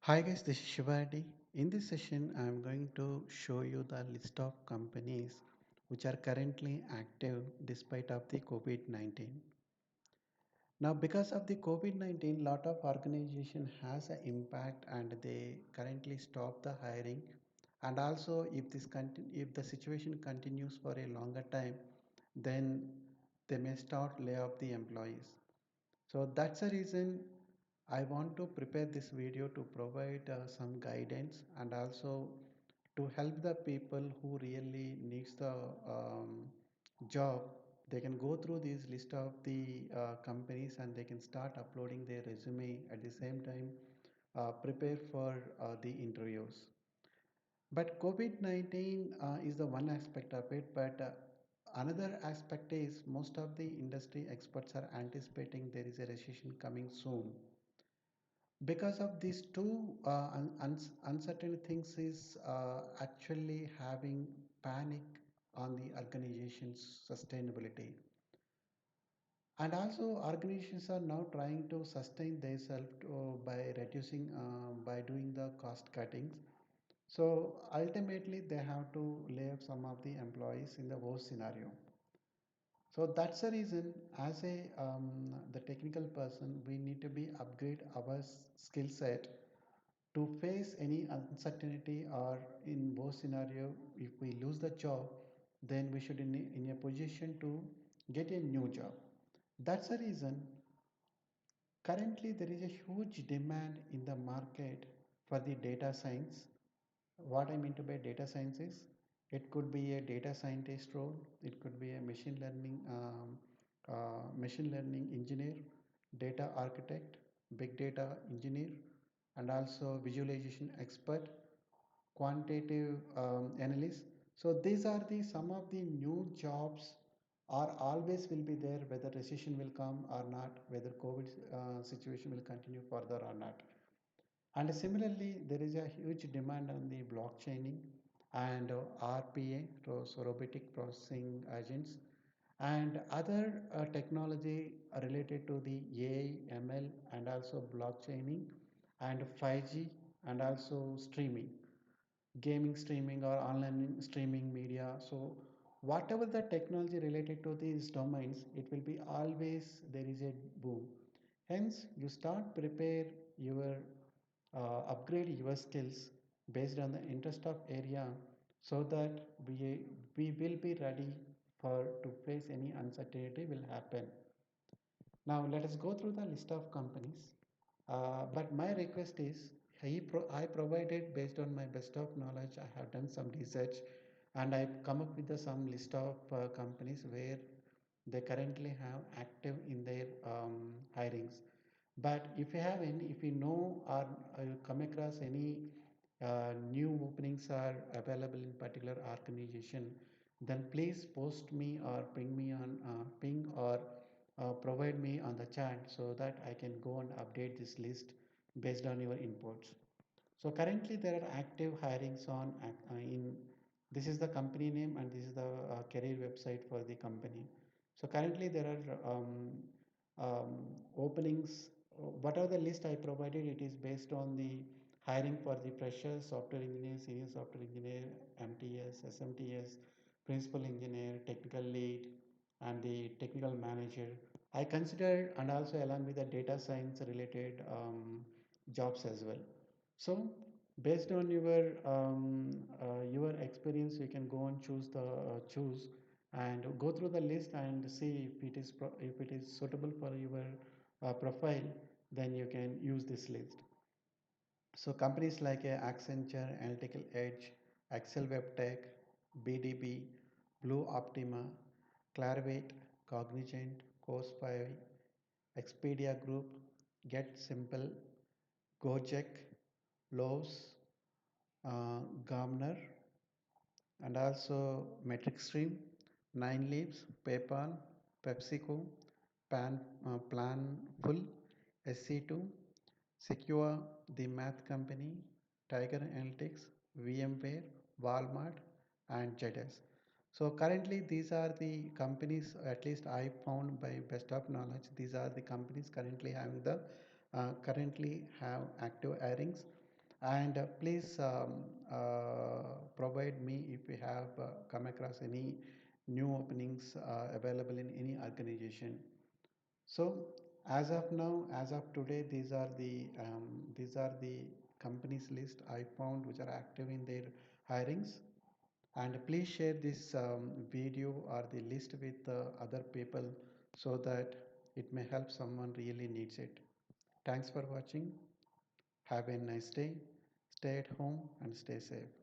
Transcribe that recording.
Hi guys, this is Shivadi. In this session, I am going to show you the list of companies which are currently active despite of the COVID-19. Now, because of the COVID-19, lot of organization has an impact and they currently stop the hiring. And also, if the situation continues for a longer time, then they may start lay off the employees. So that's the reason I want to prepare this video to provide some guidance and also to help the people who really needs the job. They can go through this list of the companies and they can start uploading their resume at the same time prepare for the interviews. But COVID-19 is the one aspect of it, but another aspect is most of the industry experts are anticipating there is a recession coming soon. Because of these two uncertain things is actually having panic on the organization's sustainability. And also organizations are now trying to sustain themselves by reducing, by doing the cost cuttings. So ultimately, they have to lay off some of the employees in the worst scenario. So that's the reason, as a the technical person, we need to be upgrade our skill set to face any uncertainty or in worst scenario. If we lose the job, then we should in a position to get a new job. That's the reason currently there is a huge demand in the market for the data science. What I mean to by data science is it could be a data scientist role, it could be a machine learning engineer, data architect, big data engineer, and also visualization expert, quantitative analyst. So these are the some of the new jobs are always will be there, whether recession will come or not, whether COVID situation will continue further or not. And similarly, there is a huge demand on the blockchaining and RPA, so robotic processing agents, and other technology related to the AI, ML, and also blockchaining and 5G and also streaming, gaming streaming or online streaming media. So whatever the technology related to these domains, it will be always there is a boom. Hence, you start prepare your upgrade your skills based on the interest of area so that we will be ready for to face any uncertainty will happen. Now let us go through the list of companies. But my request is I provided based on my best of knowledge. I have done some research and I've come up with some list of companies where they currently have active in their hirings. But if you have any, if you know or come across any new openings are available in particular organization, then please post me or ping me on ping or provide me on the chat so that I can go and update this list based on your inputs. So currently there are active hirings on in this is the company name and this is the career website for the company. So currently there are openings. Whatever the list I provided, it is based on the hiring for the freshers, software engineer, senior software engineer, MTS, SMTS, principal engineer, technical lead, and the technical manager. I consider and also along with the data science related jobs as well. So based on your experience, you can go and choose and go through the list and see if it is if it is suitable for your profile. Then you can use this list. So companies like Accenture, Analytical Edge, Excel Web Tech, BDB, Blue Optima, Clarivate, Cognizant, Course5, Expedia Group, Get Simple, Gojek, Lowe's, Gartner, and also Metric Stream, Nine Leaves, PayPal, PepsiCo, Planful, SC2, Secure, The Math Company, Tiger Analytics, VMware, Walmart, and JEDES. So currently, these are the companies. At least I found by best of knowledge, these are the companies currently having the currently have active hirings. And please provide me if you have come across any new openings available in any organization. So as of now, as of today, these are the companies list I found which are active in their hirings. And please share this video or the list with other people so that it may help someone really needs it. Thanks for watching. Have a nice day. Stay at home and stay safe.